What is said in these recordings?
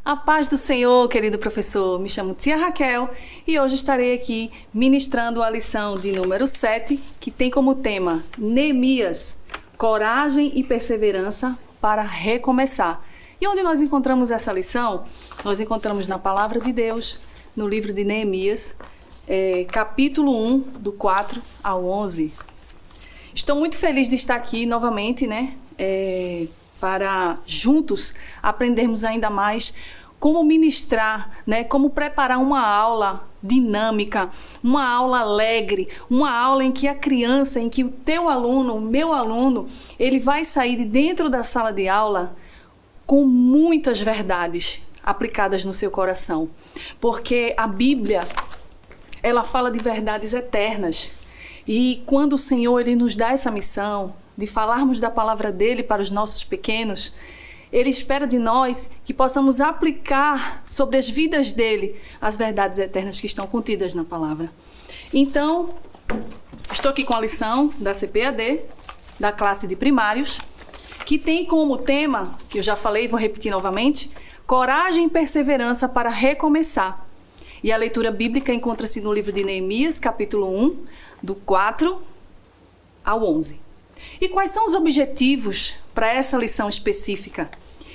A paz do Senhor, querido professor. Me chamo Tia Raquel e hoje estarei aqui ministrando a lição de número 7, que tem como tema Neemias, coragem e perseverança para recomeçar. E onde nós encontramos essa lição? Nós encontramos na Palavra de Deus, no livro de Neemias, capítulo 1, do 4 ao 11. Estou muito feliz de estar aqui novamente, para juntos aprendermos ainda mais como ministrar, como preparar uma aula dinâmica, uma aula alegre, uma aula em que a criança, em que o teu aluno, o meu aluno, ele vai sair de dentro da sala de aula com muitas verdades aplicadas no seu coração. Porque a Bíblia, ela fala de verdades eternas. E quando o Senhor ele nos dá essa missão de falarmos da palavra dele para os nossos pequenos, ele espera de nós que possamos aplicar sobre as vidas dele as verdades eternas que estão contidas na palavra. Então, estou aqui com a lição da CPAD, da classe de primários, que tem como tema, que eu já falei e vou repetir novamente, coragem e perseverança para recomeçar. E a leitura bíblica encontra-se no livro de Neemias, capítulo 1, do 4 ao 11. E quais são os objetivos para essa lição específica?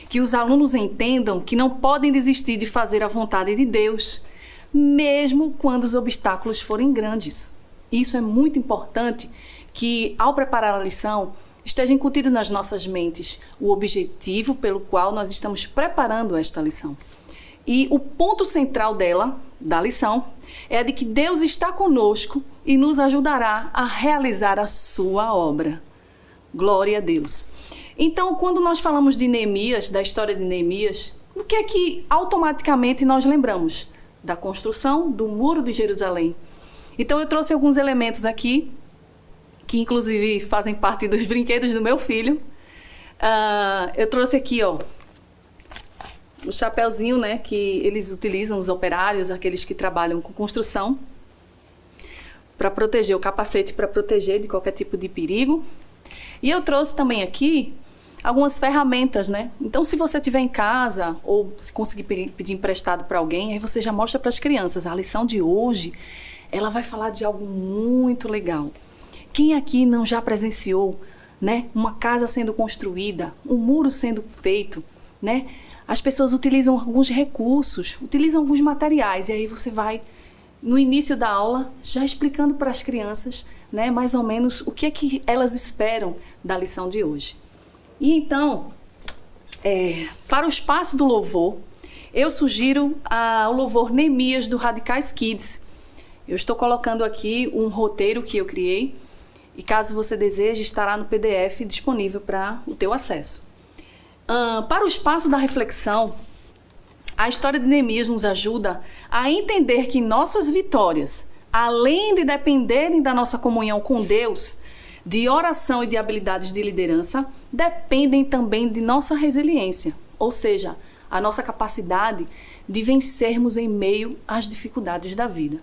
Que os alunos entendam que não podem desistir de fazer a vontade de Deus, mesmo quando os obstáculos forem grandes. Isso é muito importante que, ao preparar a lição, esteja incutido nas nossas mentes o objetivo pelo qual nós estamos preparando esta lição. E o ponto central da lição, é de que Deus está conosco e nos ajudará a realizar a sua obra. Glória a Deus. Então, quando nós falamos de Neemias, da história de Neemias, o que é que automaticamente nós lembramos? Da construção do Muro de Jerusalém. Então, eu trouxe alguns elementos aqui, que inclusive fazem parte dos brinquedos do meu filho. Eu trouxe aqui, o chapéuzinho, que eles utilizam, os operários, aqueles que trabalham com construção, para proteger, o capacete para proteger de qualquer tipo de perigo. E eu trouxe também aqui algumas ferramentas, Então, se você estiver em casa ou se conseguir pedir emprestado para alguém, aí você já mostra para as crianças. A lição de hoje, ela vai falar de algo muito legal. Quem aqui não já presenciou, uma casa sendo construída, um muro sendo feito, As pessoas utilizam alguns recursos, utilizam alguns materiais, e aí você vai, no início da aula, já explicando para as crianças, mais ou menos o que é que elas esperam da lição de hoje. E então, para o espaço do louvor, eu sugiro o louvor Neemias do Radicais Kids. Eu estou colocando aqui um roteiro que eu criei, e caso você deseje, estará no PDF disponível para o teu acesso. Para o espaço da reflexão, a história de Neemias nos ajuda a entender que nossas vitórias, além de dependerem da nossa comunhão com Deus, de oração e de habilidades de liderança, dependem também de nossa resiliência, ou seja, a nossa capacidade de vencermos em meio às dificuldades da vida.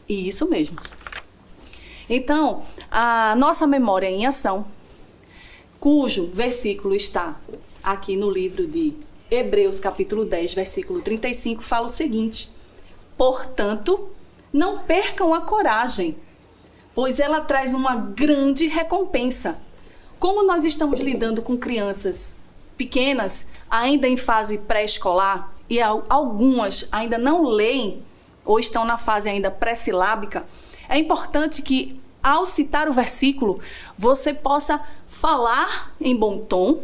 E isso mesmo. Então, a nossa memória em ação, cujo versículo está aqui no livro de Hebreus, capítulo 10, versículo 35, fala o seguinte: portanto, não percam a coragem, pois ela traz uma grande recompensa. Como nós estamos lidando com crianças pequenas, ainda em fase pré-escolar, e algumas ainda não leem, ou estão na fase ainda pré-silábica, é importante que, ao citar o versículo, você possa falar em bom tom,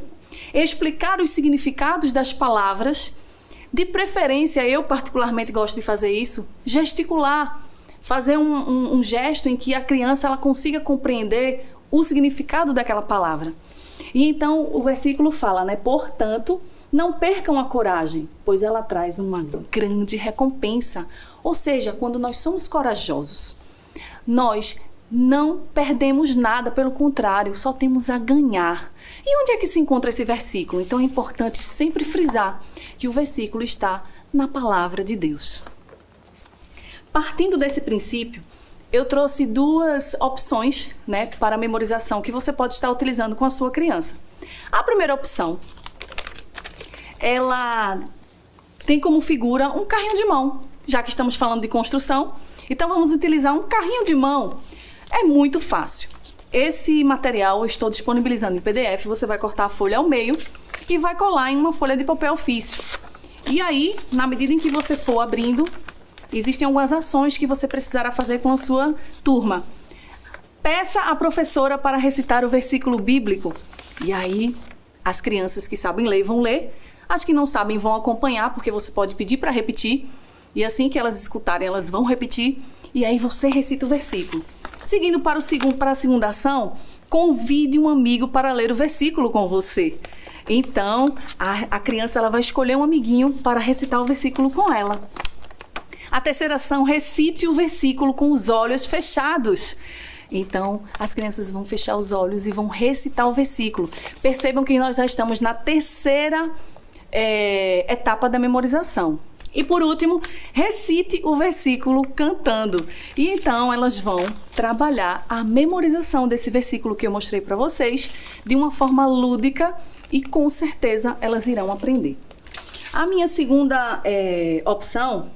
explicar os significados das palavras, de preferência, eu particularmente gosto de fazer isso, gesticular, fazer um gesto em que a criança ela consiga compreender o significado daquela palavra. E então o versículo fala, portanto, não percam a coragem, pois ela traz uma grande recompensa. Ou seja, quando nós somos corajosos, nós não perdemos nada, pelo contrário, só temos a ganhar. E onde é que se encontra esse versículo? Então é importante sempre frisar que o versículo está na palavra de Deus. Partindo desse princípio, eu trouxe duas opções, para memorização que você pode estar utilizando com a sua criança. A primeira opção, ela tem como figura um carrinho de mão. Já que estamos falando de construção, então vamos utilizar um carrinho de mão. É muito fácil. Esse material eu estou disponibilizando em PDF. Você vai cortar a folha ao meio e vai colar em uma folha de papel ofício. E aí, na medida em que você for abrindo, existem algumas ações que você precisará fazer com a sua turma. Peça à professora para recitar o versículo bíblico. E aí, as crianças que sabem ler vão ler. As que não sabem vão acompanhar, porque você pode pedir para repetir. E assim que elas escutarem, elas vão repetir. E aí você recita o versículo. Seguindo para a segunda ação, convide um amigo para ler o versículo com você. Então, a criança ela vai escolher um amiguinho para recitar o versículo com ela. A terceira ação, recite o versículo com os olhos fechados. Então, as crianças vão fechar os olhos e vão recitar o versículo. Percebam que nós já estamos na terceira etapa da memorização. E por último, recite o versículo cantando. E então elas vão trabalhar a memorização desse versículo que eu mostrei para vocês de uma forma lúdica e com certeza elas irão aprender. A minha segunda opção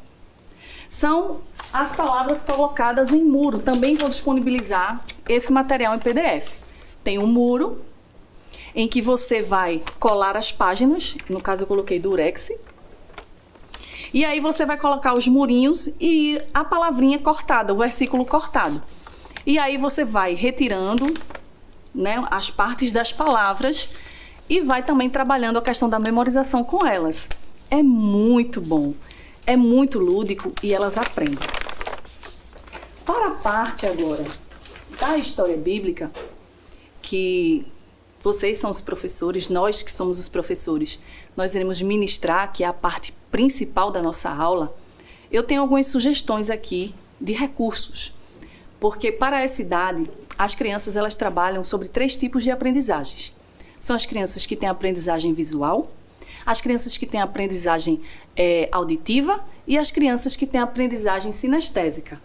são as palavras colocadas em muro. Também vou disponibilizar esse material em PDF. Tem um muro em que você vai colar as páginas, no caso eu coloquei durex. E aí você vai colocar os murinhos e a palavrinha cortada, o versículo cortado. E aí você vai retirando, né, as partes das palavras e vai também trabalhando a questão da memorização com elas. É muito bom, é muito lúdico e elas aprendem. Para a parte agora da história bíblica, que vocês são os professores, nós que somos os professores, nós iremos ministrar, que é a parte principal da nossa aula. Eu tenho algumas sugestões aqui de recursos, porque para essa idade, as crianças elas trabalham sobre 3 tipos de aprendizagens. São as crianças que têm aprendizagem visual, as crianças que têm aprendizagem auditiva e as crianças que têm aprendizagem sinestésica.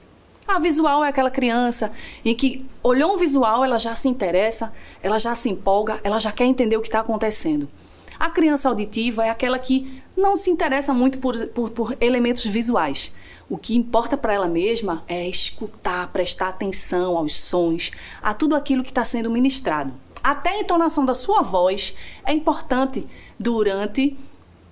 A visual é aquela criança em que olhou um visual, ela já se interessa, ela já se empolga, ela já quer entender o que está acontecendo. A criança auditiva é aquela que não se interessa muito por elementos visuais. O que importa para ela mesma é escutar, prestar atenção aos sons, a tudo aquilo que está sendo ministrado. Até a entonação da sua voz é importante durante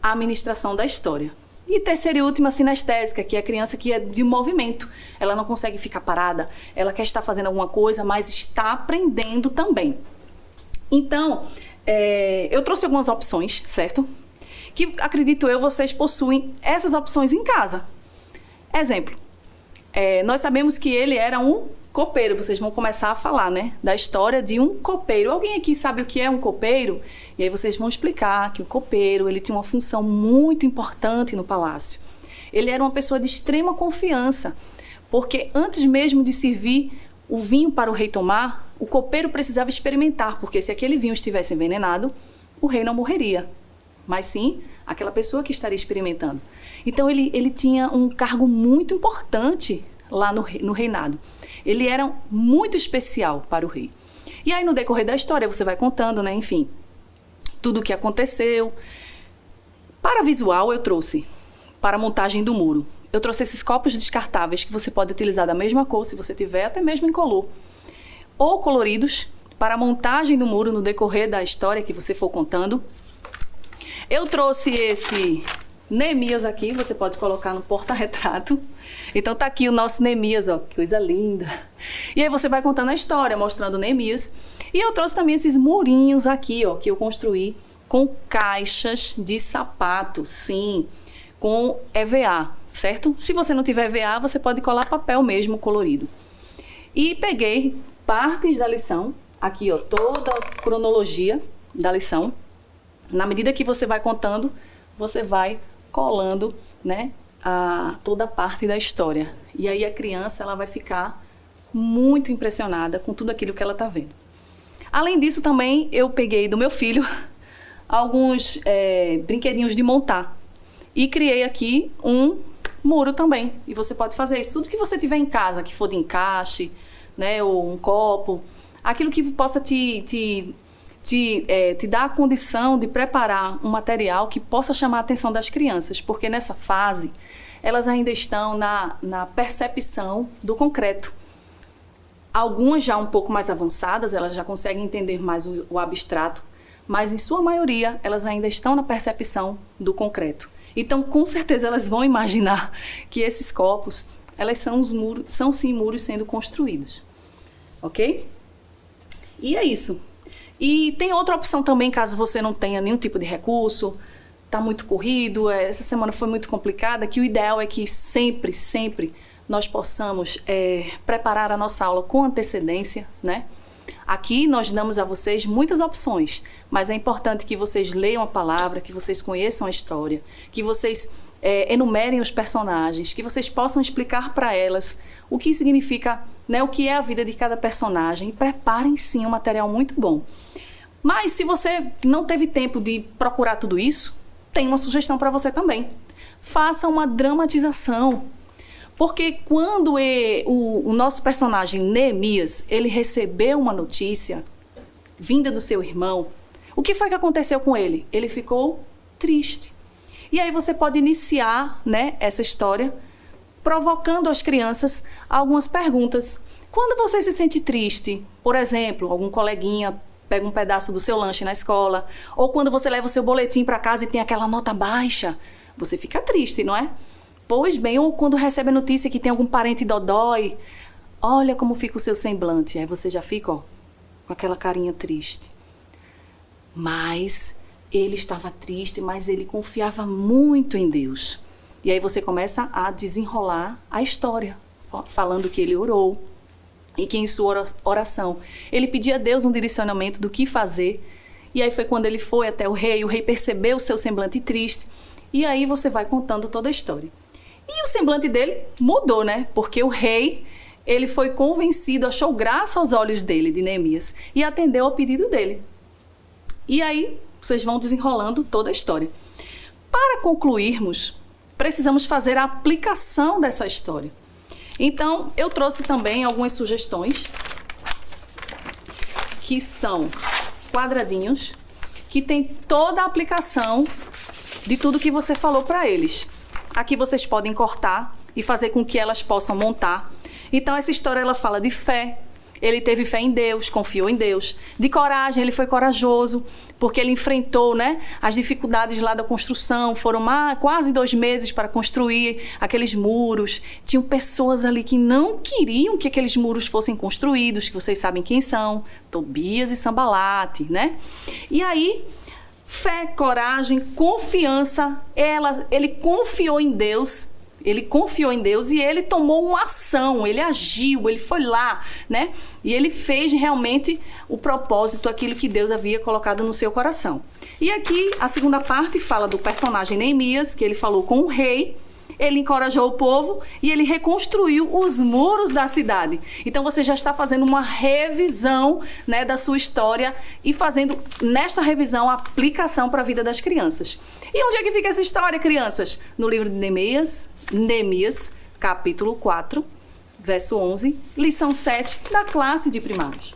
a ministração da história. E terceira e última, sinestésica, que é a criança que é de movimento. Ela não consegue ficar parada, ela quer estar fazendo alguma coisa, mas está aprendendo também. Então, eu trouxe algumas opções, certo? Que, acredito eu, vocês possuem essas opções em casa. Exemplo, nós sabemos que ele era um copeiro. Vocês vão começar a falar, né, da história de um copeiro. Alguém aqui sabe o que é um copeiro? E aí vocês vão explicar que o copeiro, ele tinha uma função muito importante no palácio. Ele era uma pessoa de extrema confiança, porque antes mesmo de servir o vinho para o rei tomar, o copeiro precisava experimentar, porque se aquele vinho estivesse envenenado, o rei não morreria, mas sim aquela pessoa que estaria experimentando. Então ele tinha um cargo muito importante lá no reinado. Ele era muito especial para o rei. E aí no decorrer da história você vai contando, né, enfim, tudo o que aconteceu. Para visual eu trouxe, para a montagem do muro, eu trouxe esses copos descartáveis que você pode utilizar da mesma cor, se você tiver, até mesmo em color. Ou coloridos, para a montagem do muro no decorrer da história que você for contando. Eu trouxe esse Neemias aqui, você pode colocar no porta-retrato. Então tá aqui o nosso Neemias, ó, que coisa linda. E aí você vai contando a história, mostrando Neemias. E eu trouxe também esses murinhos aqui, ó, que eu construí com caixas de sapato, sim, com EVA, certo? Se você não tiver EVA, você pode colar papel mesmo colorido. E peguei partes da lição, aqui, ó, toda a cronologia da lição. Na medida que você vai contando, você vai colando, né, toda a parte da história. E aí a criança ela vai ficar muito impressionada com tudo aquilo que ela está vendo. Além disso, também eu peguei do meu filho alguns brinquedinhos de montar e criei aqui um muro também. E você pode fazer isso, tudo que você tiver em casa, que for de encaixe, né, ou um copo, aquilo que possa te te dá a condição de preparar um material que possa chamar a atenção das crianças, porque nessa fase elas ainda estão na percepção do concreto. Algumas já um pouco mais avançadas, elas já conseguem entender mais o abstrato, mas em sua maioria elas ainda estão na percepção do concreto. Então, com certeza, elas vão imaginar que esses copos, elas são sim muros sendo construídos. Ok? E é isso. E tem outra opção também, caso você não tenha nenhum tipo de recurso, está muito corrido, essa semana foi muito complicada, que o ideal é que sempre nós possamos preparar a nossa aula com antecedência, né? Aqui nós damos a vocês muitas opções, mas é importante que vocês leiam a palavra, que vocês conheçam a história, que vocês enumerem os personagens, que vocês possam explicar para elas o que significa, né, o que é a vida de cada personagem, e preparem sim um material muito bom. Mas se você não teve tempo de procurar tudo isso, tem uma sugestão para você também. Faça uma dramatização. Porque quando o nosso personagem Neemias, ele recebeu uma notícia vinda do seu irmão, o que foi que aconteceu com ele? Ele ficou triste. E aí você pode iniciar, né, essa história provocando às crianças algumas perguntas. Quando você se sente triste, por exemplo, algum coleguinha pega um pedaço do seu lanche na escola, ou quando você leva o seu boletim para casa e tem aquela nota baixa, você fica triste, não é? Pois bem, ou quando recebe a notícia que tem algum parente dodói, olha como fica o seu semblante. Aí você já fica, com aquela carinha triste. Mas ele estava triste, mas ele confiava muito em Deus. E aí você começa a desenrolar a história, falando que ele orou e que em sua oração ele pedia a Deus um direcionamento do que fazer. E aí foi quando ele foi até o rei percebeu o seu semblante triste, e aí você vai contando toda a história. E o semblante dele mudou, né? Porque o rei, ele foi convencido, achou graça aos olhos dele, de Neemias, e atendeu ao pedido dele. E aí, vocês vão desenrolando toda a história. Para concluirmos, precisamos fazer a aplicação dessa história. Então, eu trouxe também algumas sugestões, que são quadradinhos, que tem toda a aplicação de tudo que você falou para eles. Aqui vocês podem cortar e fazer com que elas possam montar. Então essa história ela fala de fé. Ele teve fé em Deus, confiou em Deus. De coragem, ele foi corajoso, porque ele enfrentou, né, as dificuldades lá da construção. Foram quase 2 meses para construir aqueles muros. Tinham pessoas ali que não queriam que aqueles muros fossem construídos, que vocês sabem quem são, Tobias e Sambalate, né? E aí, fé, coragem, confiança, ele confiou em Deus, e ele tomou uma ação, ele agiu, ele foi lá, né? E ele fez realmente o propósito, aquilo que Deus havia colocado no seu coração. E aqui a segunda parte fala do personagem Neemias, que ele falou com o rei, ele encorajou o povo e ele reconstruiu os muros da cidade. Então você já está fazendo uma revisão, né, da sua história e fazendo nesta revisão a aplicação para a vida das crianças. E onde é que fica essa história, crianças? No livro de Neemias, capítulo 4, verso 11, lição 7 da classe de primários.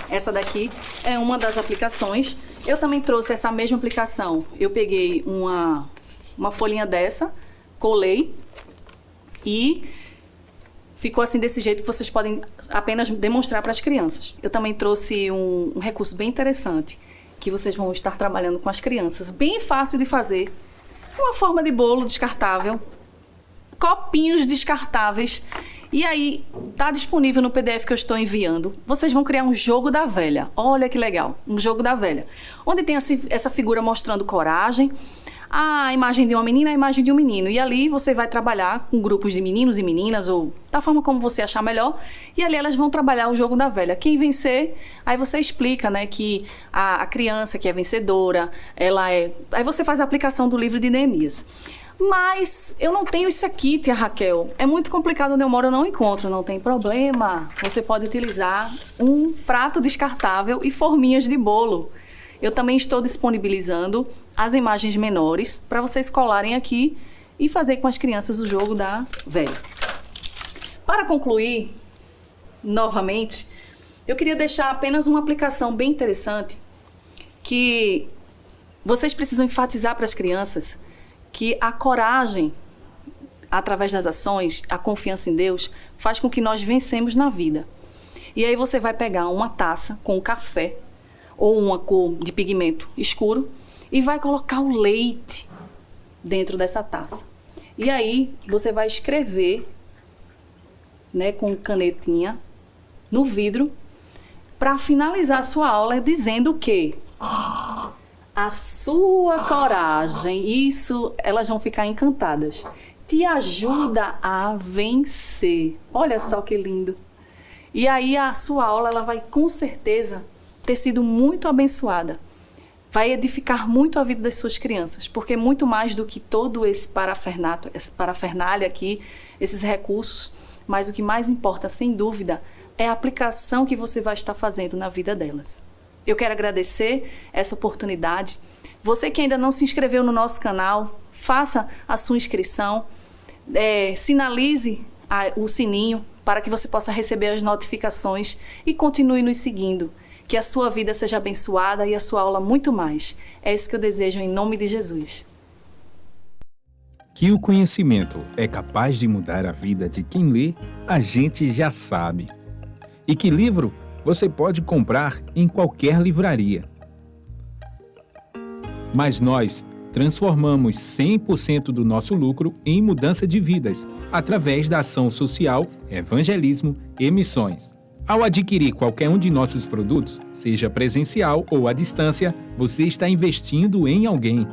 Essa daqui é uma das aplicações. Eu também trouxe essa mesma aplicação. Eu peguei uma folhinha dessa, colei e ficou assim desse jeito que vocês podem apenas demonstrar para as crianças. Eu também trouxe um recurso bem interessante que vocês vão estar trabalhando com as crianças. Bem fácil de fazer. Uma forma de bolo descartável, copinhos descartáveis. E aí, tá disponível no PDF que eu estou enviando. Vocês vão criar um jogo da velha. Olha que legal, um jogo da velha. Onde tem essa figura mostrando coragem, a imagem de uma menina, a imagem de um menino. E ali você vai trabalhar com grupos de meninos e meninas, ou da forma como você achar melhor. E ali elas vão trabalhar o jogo da velha. Quem vencer, aí você explica, né, que a criança que é vencedora, ela é... Aí você faz a aplicação do livro de Neemias. Mas eu não tenho isso aqui, tia Raquel. É muito complicado onde eu moro, eu não encontro. Não tem problema. Você pode utilizar um prato descartável e forminhas de bolo. Eu também estou disponibilizando as imagens menores para vocês colarem aqui e fazer com as crianças o jogo da velha. Para concluir, novamente, eu queria deixar apenas uma aplicação bem interessante que vocês precisam enfatizar para as crianças que a coragem, através das ações, a confiança em Deus, faz com que nós vencemos na vida. E aí você vai pegar uma taça com café ou uma cor de pigmento escuro e vai colocar o leite dentro dessa taça. E aí você vai escrever, né, com canetinha no vidro para finalizar a sua aula dizendo que a sua coragem, isso elas vão ficar encantadas, te ajuda a vencer. Olha só que lindo. E aí a sua aula ela vai com certeza ter sido muito abençoada. Vai edificar muito a vida das suas crianças, porque muito mais do que todo esse parafernália aqui, esses recursos, mas o que mais importa, sem dúvida, é a aplicação que você vai estar fazendo na vida delas. Eu quero agradecer essa oportunidade. Você que ainda não se inscreveu no nosso canal, faça a sua inscrição, sinalize o sininho para que você possa receber as notificações e continue nos seguindo. Que a sua vida seja abençoada e a sua aula muito mais. É isso que eu desejo em nome de Jesus. Que o conhecimento é capaz de mudar a vida de quem lê, a gente já sabe. E que livro você pode comprar em qualquer livraria. Mas nós transformamos 100% do nosso lucro em mudança de vidas, através da ação social, evangelismo e missões. Ao adquirir qualquer um de nossos produtos, seja presencial ou à distância, você está investindo em alguém.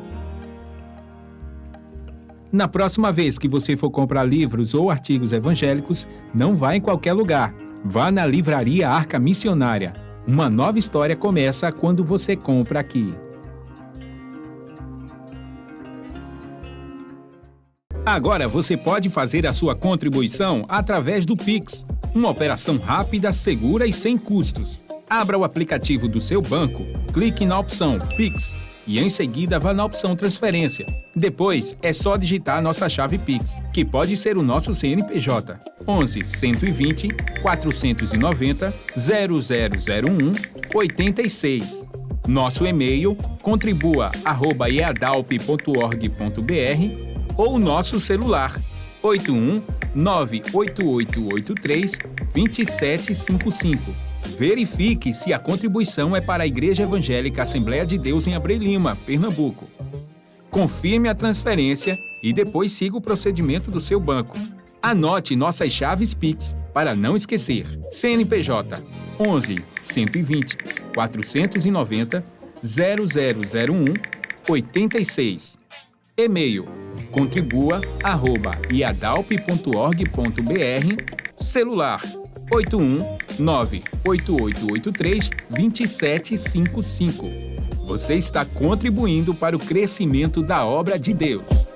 Na próxima vez que você for comprar livros ou artigos evangélicos, não vá em qualquer lugar. Vá na Livraria Arca Missionária. Uma nova história começa quando você compra aqui. Agora você pode fazer a sua contribuição através do Pix. Uma operação rápida, segura e sem custos. Abra o aplicativo do seu banco, clique na opção Pix e em seguida vá na opção Transferência. Depois é só digitar a nossa chave Pix, que pode ser o nosso CNPJ 11 120 490 0001 86. Nosso e-mail contribua@eadalp.org.br ou nosso celular 81 98883 2755. Verifique se a contribuição é para a Igreja Evangélica Assembleia de Deus em Abreu Lima, Pernambuco. Confirme a transferência e depois siga o procedimento do seu banco. Anote nossas chaves Pix para não esquecer. CNPJ 11 120 490 0001 86. E-mail contribua@iadalp.org.br. Celular 81 98883 2755. Você está contribuindo para o crescimento da obra de Deus.